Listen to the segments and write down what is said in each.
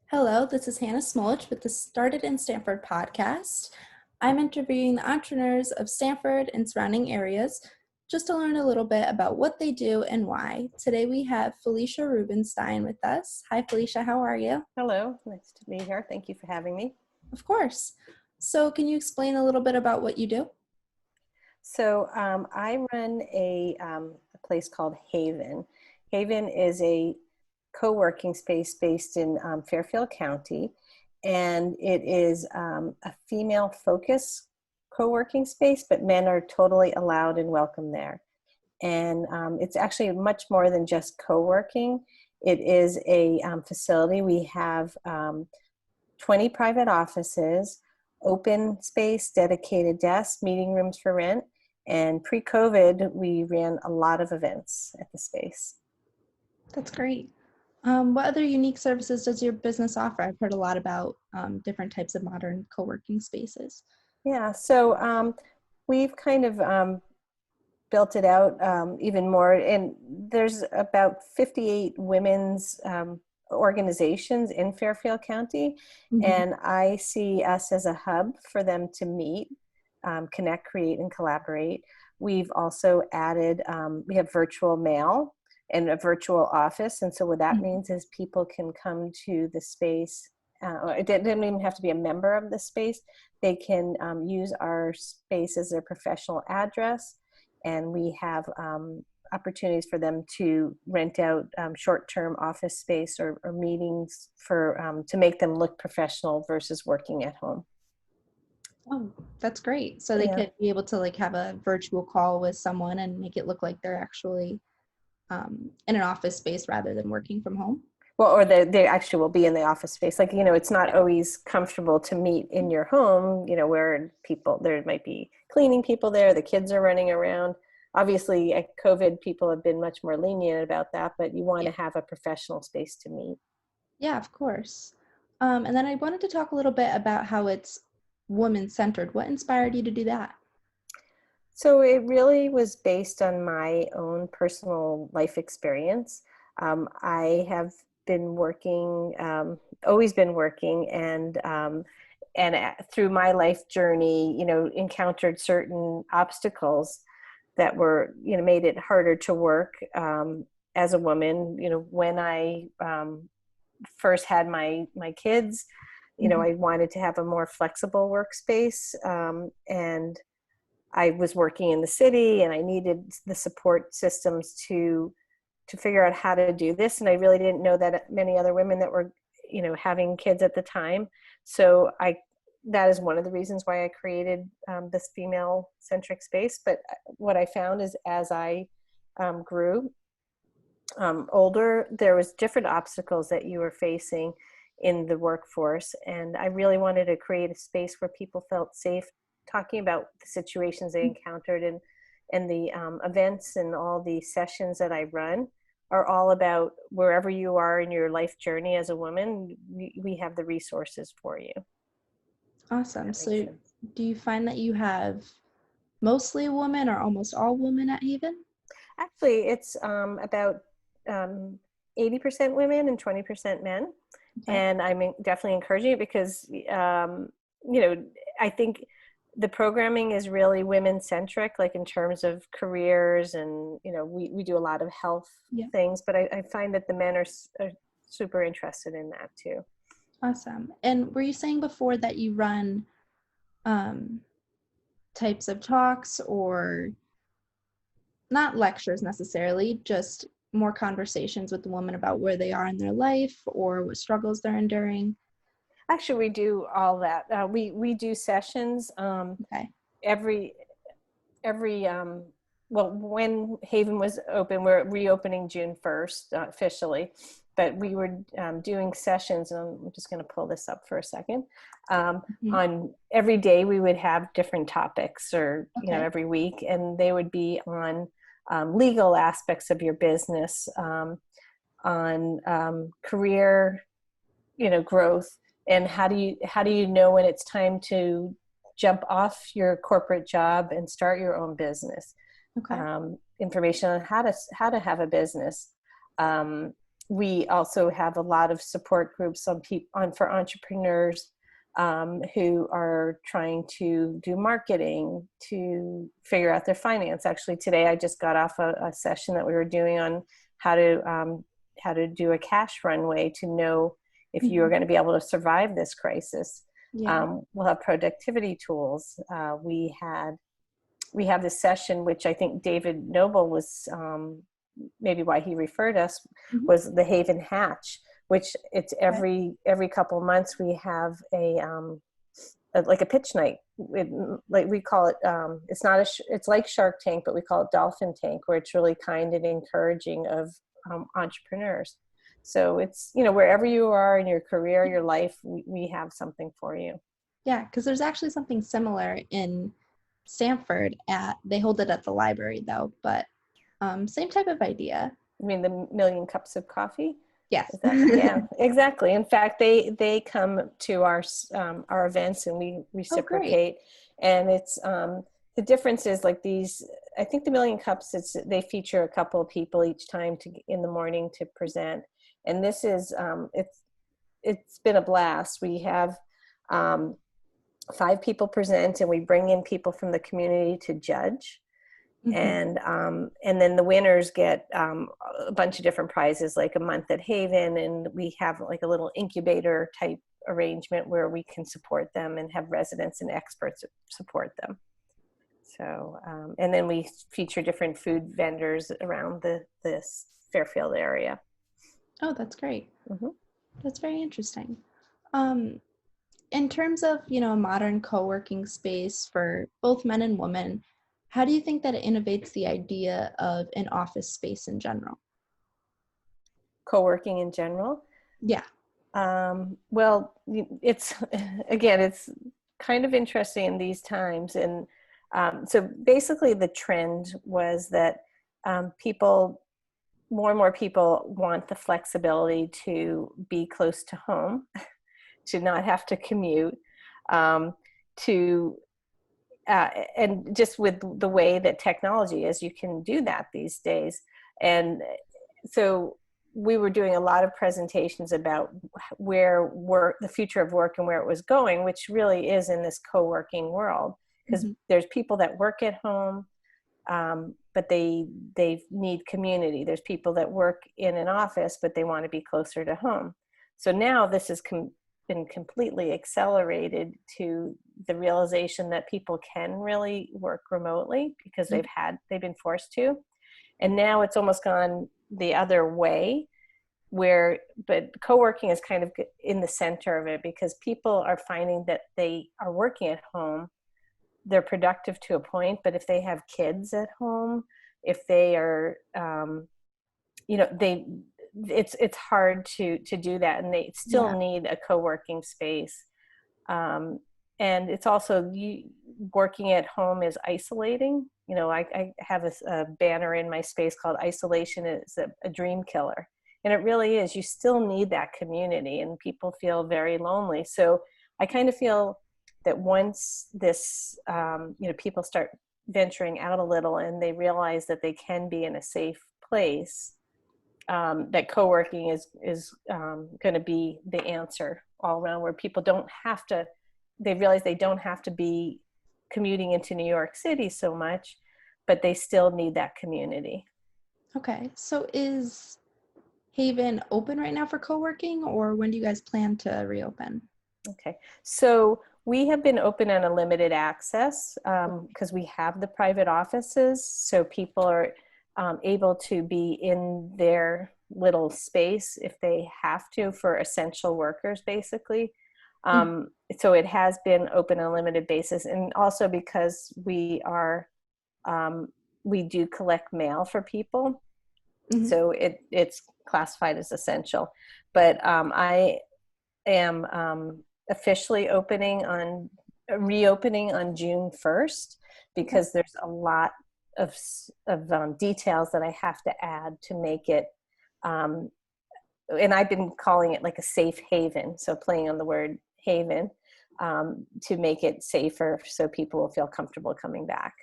Hello, this is Hannah Smolich with the Started in Stamford podcast. I'm interviewing the entrepreneurs of Stamford and surrounding areas just to learn a little bit about what they do and why. Today we have Felicia Rubinstein with us. Hi, Felicia. How are you? Hello. Nice to be here. Thank you for having me. Of course. So can you explain a little bit about what you do? So I run a place called Hayvn. Hayvn is a co-working space based in Fairfield County, and it is a female-focused co-working space, but men are totally allowed and welcome there. And it's actually much more than just co-working. It is a facility. We have 20 private offices, open space, dedicated desks, meeting rooms for rent. And pre-COVID, we ran a lot of events at the space. That's great. What other unique services does your business offer? I've heard a lot about different types of modern co-working spaces. Yeah, so we've kind of built it out even more. And there's about 58 women's organizations in Fairfield County. Mm-hmm. And I see us as a hub for them to meet, connect, create, and collaborate. We've also added, we have virtual mail and a virtual office. And so what that means is people can come to the space. It doesn't even have to be a member of the space. They can use our space as their professional address. And we have opportunities for them to rent out short-term office space or meetings for to make them look professional versus working at home. Oh, that's great. So they could be able to have a virtual call with someone and make it look like they're actually in an office space rather than working from home. Well, or they actually will be in the office space. It's not always comfortable to meet in your home, where there might be cleaning people there, the kids are running around. Obviously, at COVID, people have been much more lenient about that, but you want to have a professional space to meet. Yeah, of course. And then I wanted to talk a little bit about how it's woman-centered. What inspired you to do that? So it really was based on my own personal life experience. I have been working, always been working, and through my life journey, encountered certain obstacles that were, made it harder to work as a woman. When I first had my kids, I wanted to have a more flexible workspace, and I was working in the city, and I needed the support systems to figure out how to do this. And I really didn't know that many other women that were, having kids at the time. So that is one of the reasons why I created this female-centric space. But what I found is as I grew older, there was different obstacles that you were facing in the workforce. And I really wanted to create a space where people felt safe talking about the situations they encountered, and the events and all the sessions that I run are all about wherever you are in your life journey as a woman, we have the resources for you. Awesome. So do you find that you have mostly women or almost all women at Hayvn? Actually, it's about 80% women and 20% men. Okay. And I'm definitely encouraging it because, I think the programming is really women-centric, like in terms of careers, and we do a lot of health things, but I find that the men are super interested in that too. Awesome. And were you saying before that you run types of talks, or not lectures necessarily, just more conversations with the women about where they are in their life or what struggles they're enduring? Actually, we do all that. We do sessions every well, when Hayvn was open, we're reopening June 1st officially, but we were doing sessions, and I'm just going to pull this up for a second. On every day we would have different topics, or every week, and they would be on legal aspects of your business, on career, growth. And how do you know when it's time to jump off your corporate job and start your own business? Information on how to have a business, we also have a lot of support groups for entrepreneurs who are trying to do marketing, to figure out their finance. Actually, today I just got off a session that we were doing on how to do a cash runway to know if you are going to be able to survive this crisis. Yeah. We'll have productivity tools. We have this session, which I think David Noble was maybe why he referred us, Mhm. was the Hayvn Hatch, which it's every couple months we have like a pitch night. Like we call it, it's like Shark Tank, but we call it Dolphin Tank, where it's really kind and encouraging of entrepreneurs. So it's, wherever you are in your career, your life, we have something for you. Yeah, because there's actually something similar in Stamford. They hold it at the library though, but same type of idea. I mean, the Million Cups of Coffee. Yes. Is that, yeah, exactly. In fact, they come to our events and we Oh, great. reciprocate. And it's the difference is like these. I think the Million Cups. They feature a couple of people each time in the morning to present. And this is it's been a blast. We have 5 people present, and we bring in people from the community to judge. Mhm. And then the winners get a bunch of different prizes, like a month at Hayvn, and we have like a little incubator type arrangement where we can support them and have residents and experts support them. So and then we feature different food vendors around this Fairfield area. Oh, that's great. Mm-hmm. That's very interesting. Um, in terms of, a modern co-working space for both men and women, how do you think that it innovates the idea of an office space in general? Co-working in general. Yeah. Well, it's again, it's kind of interesting in these times. And so basically the trend was that more and more people want the flexibility to be close to home, to not have to commute, um, to and just with the way that technology is, you can do that these days. And so we were doing a lot of presentations about the future of work and where it was going, which really is in this co-working world, because Mhm. there's people that work at home, but they need community. There's people that work in an office, but they want to be closer to home. So now this has been completely accelerated to the realization that people can really work remotely because they've been forced to. And now it's almost gone the other way, but co-working is kind of in the center of it, because people are finding that they are working at home, they're productive to a point, but if they have kids at home, if they are they it's hard to do that, and they still Yeah. need a co-working space. And it's also, working at home is isolating. I have a banner in my space called "Isolation is a dream killer," and it really is. You still need that community, and people feel very lonely. So I kind of feel that once this, people start venturing out a little and they realize that they can be in a safe place, that co-working is going to be the answer all around, where people don't have to, they realize they don't have to be commuting into New York City so much, but they still need that community. Okay. So is Hayvn open right now for co-working, or when do you guys plan to reopen? Okay, so we have been open on a limited access because we have the private offices, so people are able to be in their little space if they have to, for essential workers, basically. Mhm. So it has been open on a limited basis, and also because we do collect mail for people, Mhm. so it's classified as essential. But I am officially reopening on June 1st, Okay. because there's a lot of details that I have to add to make it, um, and I've been calling it like a safe haven, so playing on the word haven, to make it safer so people will feel comfortable coming back.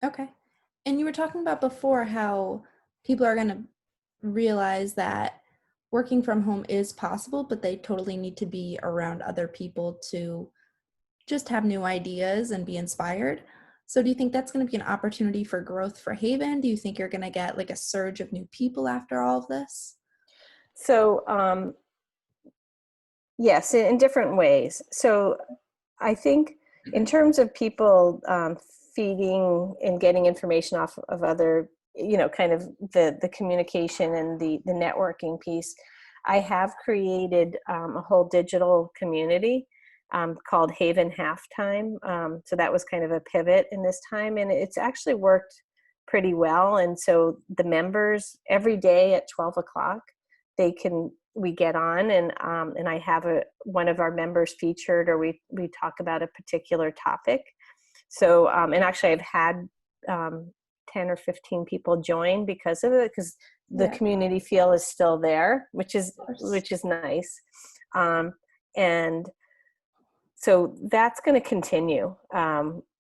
Okay. And you were talking about before how people are going to realize that working from home is possible, but they totally need to be around other people to just have new ideas and be inspired. So do you think that's going to be an opportunity for growth for Hayvn? Do you think you're going to get like a surge of new people after all of this? So yes, in different ways. So I think in terms of people feeding and getting information off of other, kind of the communication and the networking piece, I have created a whole digital community called Hayvn Halftime. So that was kind of a pivot in this time, and it's actually worked pretty well. And so the members every day at 12 o'clock, we get on, and I have one of our members featured, or we talk about a particular topic. So and actually I've had 10 or 15 people join because of it, because the community feel is still there, which is nice. And so that's going to continue.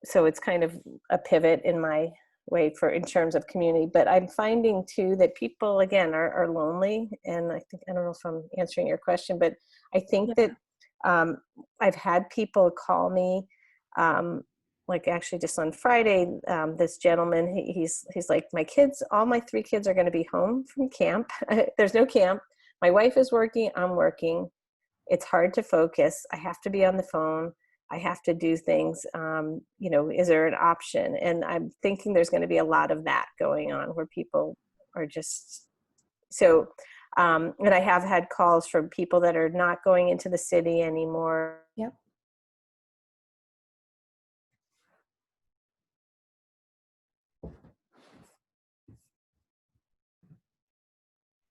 So it's kind of a pivot in my way in terms of community, but I'm finding too that people again are lonely, and I don't know if I'm answering your question, but I think that I've had people call me, like actually just on Friday, this gentleman, he's like, all my 3 kids are going to be home from camp. There's no camp. My wife is working, I'm working. It's hard to focus. I have to be on the phone. I have to do things, is there an option? And I'm thinking there's going to be a lot of that going on where people are just so, and I have had calls from people that are not going into the city anymore. Yep.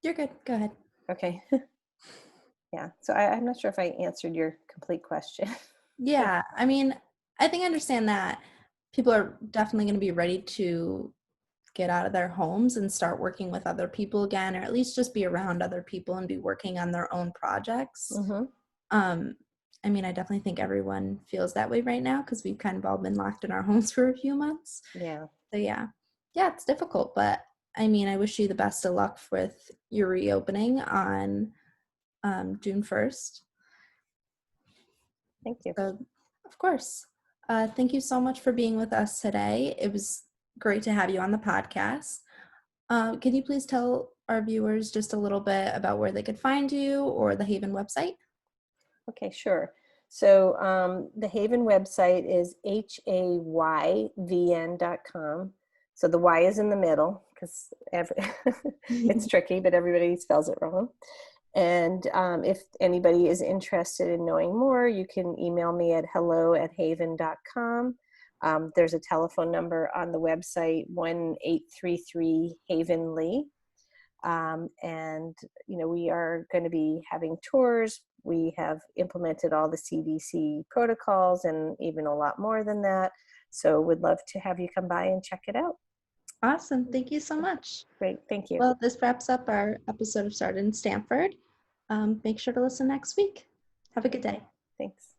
You're good. Go ahead. Okay. Yeah. So I'm not sure if I answered your complete question. Yeah. I mean, I think I understand that people are definitely going to be ready to get out of their homes and start working with other people again, or at least just be around other people and be working on their own projects. Mm-hmm. I mean, I definitely think everyone feels that way right now because we've kind of all been locked in our homes for a few months. Yeah. So yeah, it's difficult, but I mean, I wish you the best of luck with your reopening on June 1st. Thank you. So, of course. Thank you so much for being with us today. It was great to have you on the podcast. Can you please tell our viewers just a little bit about where they could find you or the Hayvn website? Okay, sure. So the Hayvn website is hayvn.com. So the Y is in the middle because it's tricky, but everybody spells it wrong. And if anybody is interested in knowing more, you can email me at hello@hayvn.com. There's a telephone number on the website, 1-833-HAYVN-LEE. And, we are going to be having tours. We have implemented all the CDC protocols and even a lot more than that. So would love to have you come by and check it out. Awesome. Thank you so much. Great. Thank you. Well, this wraps up our episode of Started in Stamford. Make sure to listen next week. Have a good day. Thanks.